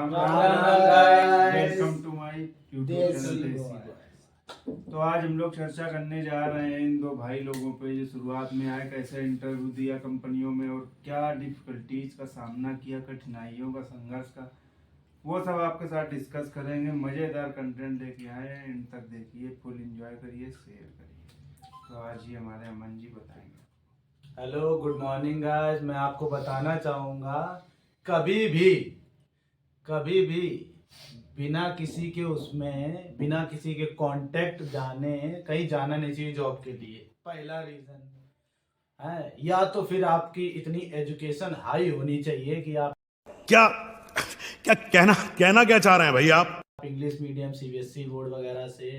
Ram Ram Ram Ram guys। Welcome to my YouTube desi channel desi boy. Boy. तो आज हम लोग चर्चा करने जा रहे हैं इन दो भाई लोगों पे जो शुरुआत में आए, कैसे इंटरव्यू दिया कंपनियों में और क्या डिफिकल्टीज का सामना किया, कठिनाइयों का, संघर्ष का, वो सब आपके साथ डिस्कस करेंगे। मजेदार कंटेंट लेके आए हैं, इन तक देखिए, फुल एंजॉय करिए, शेयर करिए। तो आज ही हमारे अमन जी बताएंगे। Hello good morning guys. मैं आपको बताना चाहूँगा, कभी भी बिना किसी के उसमें, बिना किसी के कांटेक्ट जाने कहीं जाना नहीं चाहिए जॉब के लिए। पहला रीजन है, या तो फिर आपकी इतनी एजुकेशन हाई होनी चाहिए कि आप क्या क्या कहना क्या चाह रहे हैं भाई आप? इंग्लिश मीडियम सीबीएसई बोर्ड वगैरह से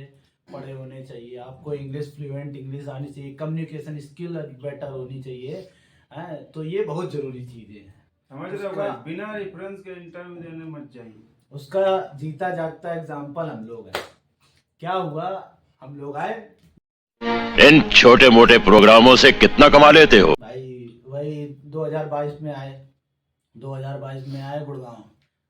पढ़े होने चाहिए। आपको इंग्लिश फ्लुएंट इंग्लिश आनी चाहिए, कम्युनिकेशन स्किल बेटर होनी चाहिए। हैं, तो ये बहुत जरूरी चीज़ें हैं। समझ रहे हो भाई, बिना रेफरेंस के इंटरव्यू देने मत जाइए। उसका जीता जागता एग्जाम्पल हम लोग हैं। क्या हुआ, हम लोग आए इन छोटे मोटे प्रोग्रामों से कितना कमा लेते हो भाई, वही 2022 में आए। 2022 में आए गुड़गांव।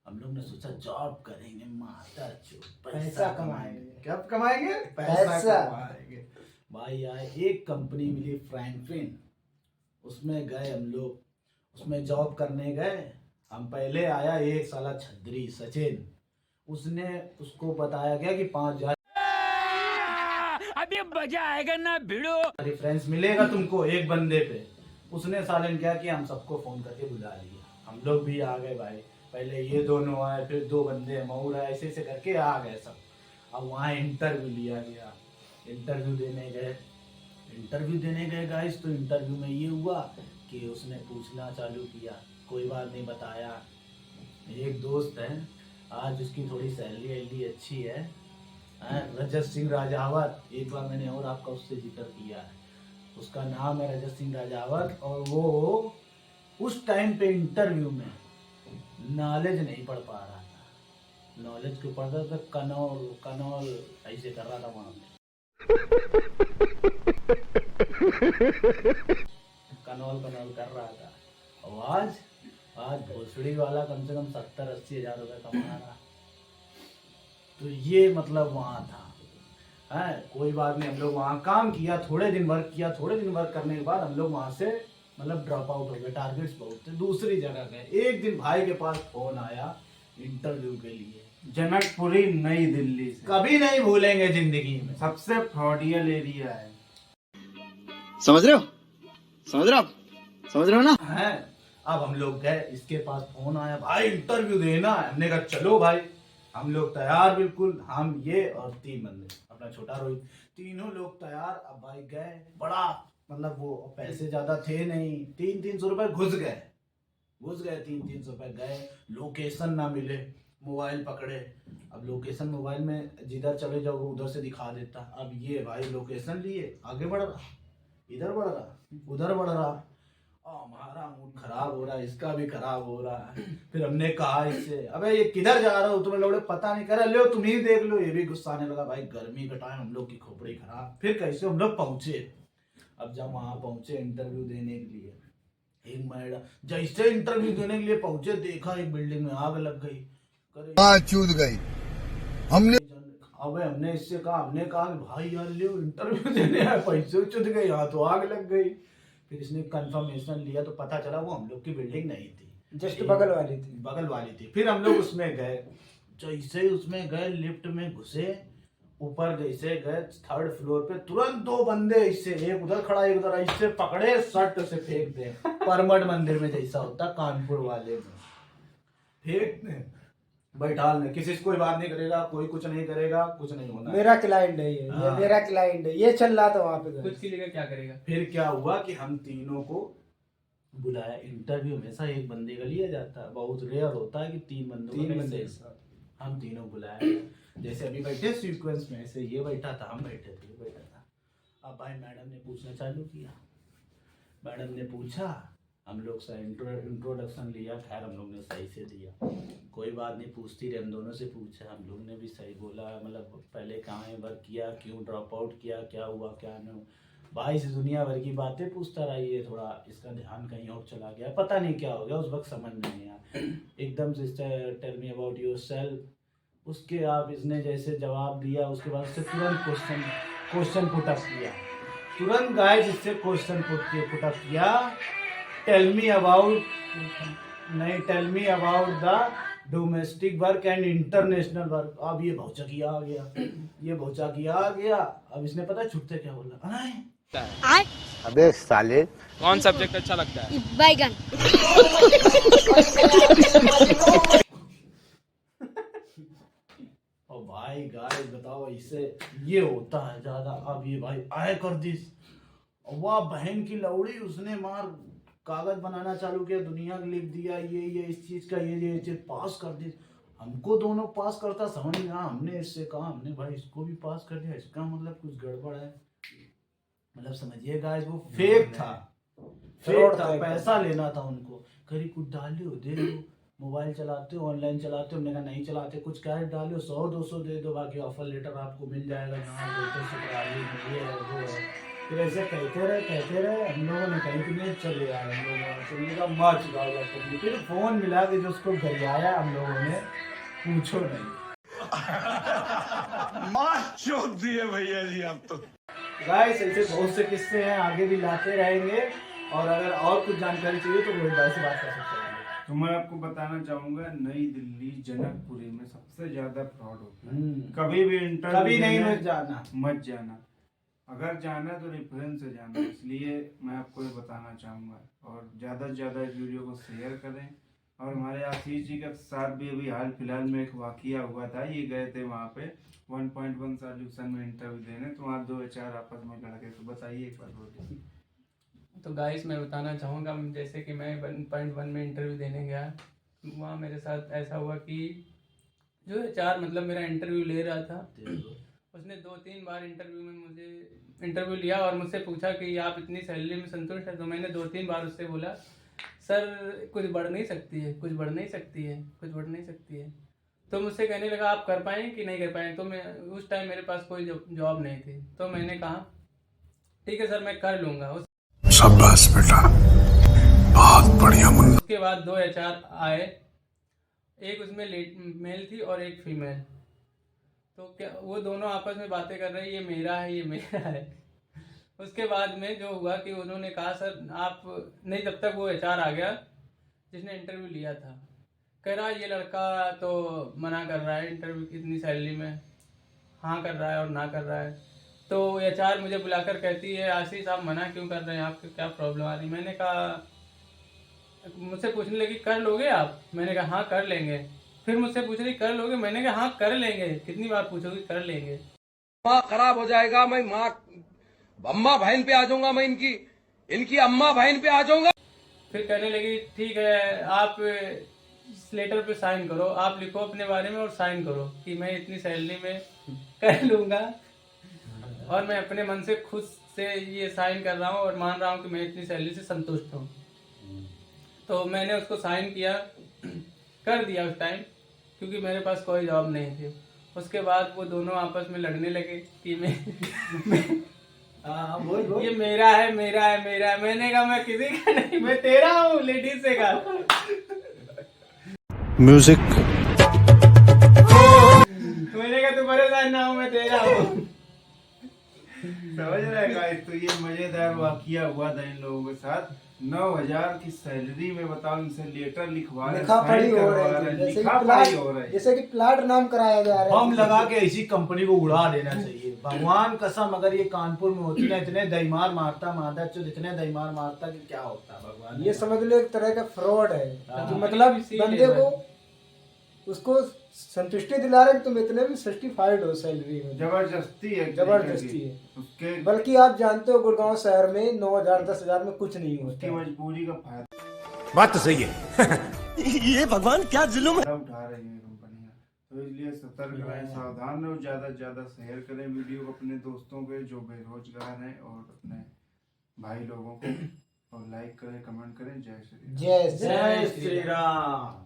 हम लोग ने सोचा जॉब करेंगे, माता चो पैसा कमाएंगे। कब कमाएंगे? पैसा कमाएंगे। भाई आए, एक कंपनी मिली फ्रैंकलिन, उसमें गए हम लोग, उसमें जॉब करने गए। हम पहले आया एक साला छदरी सचिन, उसने उसको बताया गया कि 5,000 अभी मजा आएगा ना भिड़ो। रेफरेंस मिलेगा तुमको एक बंदे पे। उसने साले ने क्या किया, हम सबको फोन करके बुला लिया। हम लोग भी आ गए भाई। पहले ये दोनों आए, फिर 2 बंदे मऊर आए, ऐसे ऐसे करके आ गए सब। अब वहाँ इंटरव्यू लिया गया। इंटरव्यू देने गए गाइस। तो इंटरव्यू में ये हुआ कि उसने पूछना चालू किया, कोई बात नहीं बताया। एक दोस्त है, आज उसकी थोड़ी सैलरी वैलरी अच्छी है, रजत सिंह राजावत। एक बार मैंने और आपका उससे जिक्र किया है, उसका नाम है रजत सिंह राजावत। और वो उस टाइम पे इंटरव्यू में नॉलेज नहीं पढ़ पा रहा था। नॉलेज क्यों पढ़ रहा था? कनौल ऐसे कर रहा था वहाँ पे, कनौल कर रहा था। और आज भोसड़ी वाला कम से कम 70-80 हज़ार रुपये कमा रहा। तो ये मतलब वहाँ था। है, कोई बात नहीं, हम लोग वहाँ काम किया, थोड़े दिन वर्क किया। थोड़े दिन वर्क करने के बाद हम लोग वहाँ से मतलब ड्रॉप आउट हो गए। टारगेट्स बहुत थे, दूसरी जगह गए। एक दिन भाई के पास फोन आया इंटरव्यू के लिए, जनकपुरी नई दिल्ली से। कभी नहीं भूलेंगे जिंदगी में। सबसे फ्रॉडियल एरिया है। समझ रहे हो ना? है, अब हम लोग गए, इसके पास फोन आया, भाई इंटरव्यू देना है। हमने कहा चलो भाई, हम लोग तैयार बिल्कुल। हम ये और 3 बंदे, अपना छोटा रोहित, तीनों लोग तैयार। अब भाई गए, बड़ा मतलब वो पैसे ज्यादा थे नहीं, 300-300 रुपए घुस गए 300-300 रुपए गए। लोकेशन ना मिले, मोबाइल पकड़े। अब लोकेशन मोबाइल में जिधर चले जाओ वो उधर से दिखा देता। अब ये भाई लोकेशन लिए आगे बढ़ रहा, इधर बढ़ रहा, उधर बढ़ रहा। हमारा मूड खराब हो रहा है, इसका भी खराब हो रहा है। फिर हमने कहा इससे, अबे ये किधर जा रहा हो तुम्हें लोग, पता नहीं। करा लो तुम ही देख लो। ये भी गुस्सा आने लगा, भाई गर्मी का टाइम, हम लोग की खोपड़ी खराब। फिर कैसे हम लोग पहुंचे। अब जब वहां पहुंचे इंटरव्यू देने के लिए, एक मैडम जैसे इंटरव्यू देने के लिए पहुंचे, देखा एक बिल्डिंग में आग लग गई। चूत गई हमने। अब हमने इससे कहा, हमने कहा कि भाई यार ले इंटरव्यू देने आए, पैसे चुद गए, यहाँ तो आग लग गई। फिर इसने कंफर्मेशन लिया तो पता चला वो हम लोग की बिल्डिंग नहीं थी, जस्ट बगल वाली थी। फिर हम लोग उसमें गए। जैसे ही उसमें गए, लिफ्ट में घुसे, ऊपर जैसे गए 3rd फ्लोर पे, तुरंत 2 बंदे इससे, एक उधर खड़ा एक उधर, इससे पकड़े, शर्ट से फेंक दे। परमठ मंदिर में जैसा होता कानपुर वाले में, फेंक दे, बैठाल ने। किसी से कोई बात नहीं करेगा, कोई कुछ नहीं करेगा, कुछ नहीं होना। मेरा क्लाइंट है ये, हाँ। मेरा क्लाइंट है, ये चल रहा था वहाँ पे। कुछ के लिए क्या करेगा? फिर क्या हुआ कि हम तीनों को बुलाया। इंटरव्यू हमेशा एक बंदे का लिया जाता है, बहुत रेयर होता है कि 3 बंदों का मिले। हम तीनों बुलाए, जैसे अभी बैठे सीक्वेंस में, ऐसे ये बैठा था, हम बैठे थे, ये बैठा था। अब भाई मैडम ने पूछना चालू किया। मैडम ने पूछा, हम लोग से इंट्रोडक्शन लिया। खैर हम लोग ने सही से दिया, कोई बात नहीं, पूछती रहे। हम दोनों से पूछा, हम लोग ने भी सही बोला। मतलब पहले कहाँ वर्क किया, क्यों ड्रॉप आउट किया, क्या हुआ क्या नहीं। भाई से दुनिया भर की बातें पूछता रहा, ये थोड़ा इसका ध्यान कहीं और चला गया, पता नहीं क्या हो गया, उस वक्त समझ में नहीं आया। एकदम से टेल मी अबाउट योरसेल्फ, उसके आप इसने जैसे जवाब दिया, उसके बाद उससे तुरंत क्वेश्चन पुट अप किया, तुरंत गाइस इससे क्वेश्चन पुट अप किया, tell me about the domestic work and international work. अब ये भौचकिया आ गया, अब इसने पता है छुट्टे क्या बोला, अबे साले कौन सब्जेक्ट अच्छा लगता है? बैगन। और भाई गाइस बताओ, इससे ये होता है ज्यादा। अब ये भाई आए कर दिस, वाह बहन की लौड़ी, उसने मार कागज बनाना चालू किया, दुनिया को लिख दिया, ये इस चीज का ये चीज पास कर दी। हमको दोनों पास करता समझ नहीं आया, हमने इससे कहा, हमने भाई इसको भी पास कर दिया, इसका मतलब कुछ गड़बड़ है। मतलब समझिए गाइस वो फेक था, पैसा लेना था उनको। कहीं कुछ डालो दे दो, मोबाइल चलाते हो, ऑनलाइन चलाते हो, हमने कहा नहीं चलाते, कुछ कैश डालो, 100-200 दे दो, बाकी ऑफर लेटर आपको मिल जाएगा, ये है वो है। फिर ऐसे कहते रहे, हम लोगों ने कहीं कि नहीं चले आए, हम लोगों का मार चुका होगा। फिर फोन मिला के जो उसको गरियाया हम लोगों ने, पूछो नहीं। मार चोद दिए भैया जी आप तो। गाइस ऐसे बहुत से किस्से हैं, आगे भी लाते रहेंगे, और अगर और कुछ जानकारी चाहिए तो रोहित भाई से बात कर सकते हैं। तो मैं आपको बताना चाहूंगा, नई दिल्ली जनकपुरी में सबसे ज्यादा फ्रॉड होता है। कभी भी इंटरव्यू कभी नहीं मत जाना, अगर जाना तो रेफरेंस से जाना। इसलिए मैं आपको ये बताना चाहूँगा, और ज़्यादा से ज़्यादा इस वीडियो को शेयर करें। और हमारे आशीष जी के साथ भी अभी हाल फिलहाल में एक वाकया हुआ था, ये गए थे वहाँ पे 1.1 सॉल्यूशन में इंटरव्यू देने, तो वहाँ 2 HR आपस में लड़ गए। तो बताइए एक बार बोलिए। तो गाइस मैं बताना चाहूँगा, जैसे कि मैं 1.1 में इंटरव्यू देने गया, वहाँ मेरे साथ ऐसा हुआ कि जो HR मतलब मेरा इंटरव्यू ले रहा था, उसने 2-3 बार इंटरव्यू लिया और मुझसे पूछा कि आप इतनी सैलरी में संतुष्ट हैं। तो मैंने 2-3 बार उससे बोला, सर कुछ बढ़ नहीं सकती है। तो मुझसे कहने लगा आप कर पाएँ कि नहीं कर पाएँ। तो मैं उस टाइम मेरे पास कोई जॉब नहीं थी, तो मैंने कहा ठीक है सर मैं कर लूँगा। शाबाश बेटा, बहुत बढ़िया मुन्ना। उसके बाद 2 HR आए, एक उसमें मेल थी और एक फीमेल। तो क्या वो दोनों आपस में बातें कर रहे हैं, ये मेरा है। उसके बाद में जो हुआ कि उन्होंने कहा सर आप नहीं, तब तक वो HR आ गया जिसने इंटरव्यू लिया था, कह रहा ये लड़का तो मना कर रहा है इंटरव्यू की इतनी सैलरी में, हाँ कर रहा है और ना कर रहा है। तो HR मुझे बुलाकर कहती है आशीष आप मना क्यों कर रहे हैं, आपको क्या प्रॉब्लम आ रही। मैंने कहा, मुझसे पूछने लगी कर लोगे आप, मैंने कहा हाँ कर लेंगे। फिर मुझसे पूछ रही कर लोगे, मैंने कहा हाँ कर लेंगे। कितनी बार पूछोगी कर लेंगे। माँ खराब हो जाएगा, मैं माँ अम्मा बहन पे आ जाऊंगा, मैं इनकी अम्मा बहन पे आ जाऊंगा। फिर कहने लगी ठीक है आप इस लेटर पे साइन करो, आप लिखो अपने बारे में और साइन करो कि मैं इतनी सैलरी में कर लूँगा, और मैं अपने मन से खुद से ये साइन कर रहा हूँ और मान रहा हूँ कि मैं इतनी सैलरी से संतुष्ट हूँ। तो मैंने उसको साइन किया, कर दिया उस टाइम, क्योंकि मेरे पास कोई जॉब नहीं थी। उसके बाद वो दोनों आपस में लड़ने लगे कि ये मेरा है। मैंने कहा मैं किसी का नहीं, मैं तेरा हूँ, लेडीज से कहा। म्यूजिक। मैंने कहा तू परेशान ना हो, मैं तेरा हूँ। समझ रहे हैं गाइस, तो ये मजेदार वाकया हुआ था इन लोगों के साथ। 9,000 की सैलरी में बताओ, इनसे लेटर लिखवा रहे, लिखा पढ़ी हो रही है, जैसे कि प्लाट नाम कराया जा रहा है। हम लगा के ऐसी कंपनी को उड़ा देना चाहिए, भगवान कसम। अगर ये कानपुर में होती ना, इतने दईमार मारता इतने दईमार मारता कि क्या होता भगवान। ये समझ लो एक तरह का फ्रॉड है कि मतलब बंदे को उसको संतुष्टि दिला रहे तुम इतने भी सर्टिफाइड हो सैलरी में। जबरदस्ती है उसके। बल्कि आप जानते हो गुड़गांव शहर में 9,000 10,000 में कुछ नहीं होता। मजबूरी का फायदा बात तो सही है। ये भगवान क्या जुल्म है। उठा रही है कंपनियां, तो इसलिए सतर्क रहें, सावधान रहो, ज्यादा से ज्यादा शेयर करें वीडियो को अपने दोस्तों के जो बेरोजगार हैं और अपने भाई लोगों को, और लाइक करें, कमेंट करें। जय श्री राम। जय श्री राम।